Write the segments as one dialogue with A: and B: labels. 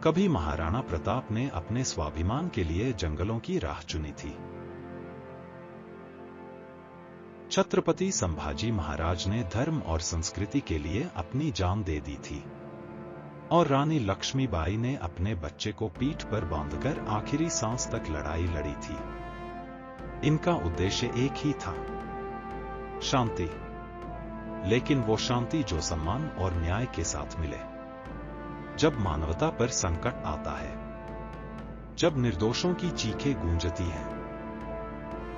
A: कभी महाराणा प्रताप ने अपने स्वाभिमान के लिए जंगलों की राह चुनी थी। छत्रपति संभाजी महाराज ने धर्म और संस्कृति के लिए अपनी जान दे दी थी और रानी लक्ष्मीबाई ने अपने बच्चे को पीठ पर बांधकर आखिरी सांस तक लड़ाई लड़ी थी। इनका उद्देश्य एक ही था, शांति। लेकिन वो शांति जो सम्मान और न्याय के साथ मिले। जब मानवता पर संकट आता है, जब निर्दोषों की चीखें गूंजती हैं,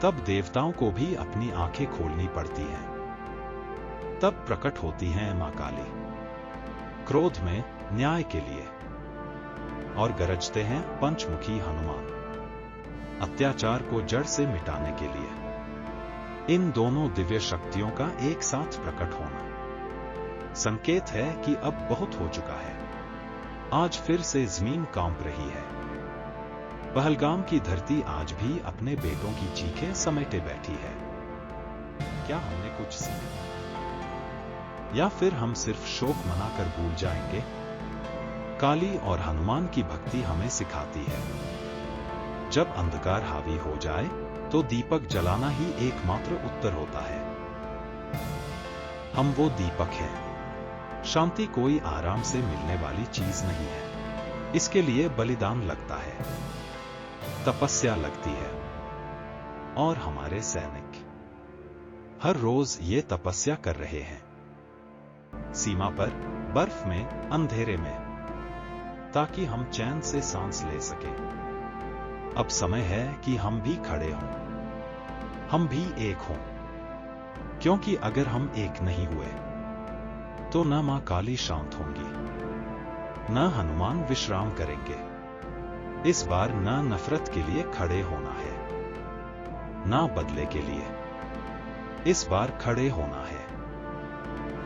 A: तब देवताओं को भी अपनी आंखें खोलनी पड़ती हैं। तब प्रकट होती हैं मां काली, क्रोध में न्याय के लिए, और गरजते हैं पंचमुखी हनुमान, अत्याचार को जड़ से मिटाने के लिए। इन दोनों दिव्य शक्तियों का एक साथ प्रकट होना संकेत है कि अब बहुत हो चुका है। आज फिर से जमीन कांप रही है। पहलगाम की धरती आज भी अपने बेटों की चीखें समेटे बैठी है। क्या हमने कुछ सीखा, या फिर हम सिर्फ शोक मनाकर भूल जाएंगे? काली और हनुमान की भक्ति हमें सिखाती है, जब अंधकार हावी हो जाए तो दीपक जलाना ही एकमात्र उत्तर होता है। हम वो दीपक हैं। शांति कोई आराम से मिलने वाली चीज नहीं है। इसके लिए बलिदान लगता है, तपस्या लगती है, और हमारे सैनिक हर रोज ये तपस्या कर रहे हैं, सीमा पर, बर्फ में, अंधेरे में, ताकि हम चैन से सांस ले सकें। अब समय है कि हम भी खड़े हों, हम भी एक हों, क्योंकि अगर हम एक नहीं हुए तो न मां काली शांत होंगी, न हनुमान विश्राम करेंगे। इस बार न नफरत के लिए खड़े होना है, न बदले के लिए। इस बार खड़े होना है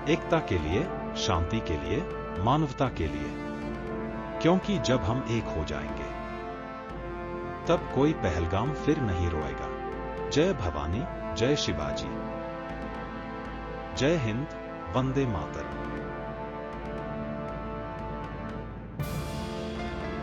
A: एकता के लिए, शांति के लिए, मानवता के लिए। क्योंकि जब हम एक हो जाएंगे, तब कोई पहलगाम फिर नहीं रोएगा। जय भवानी, जय शिवाजी, जय हिंद, वंदे मातरम।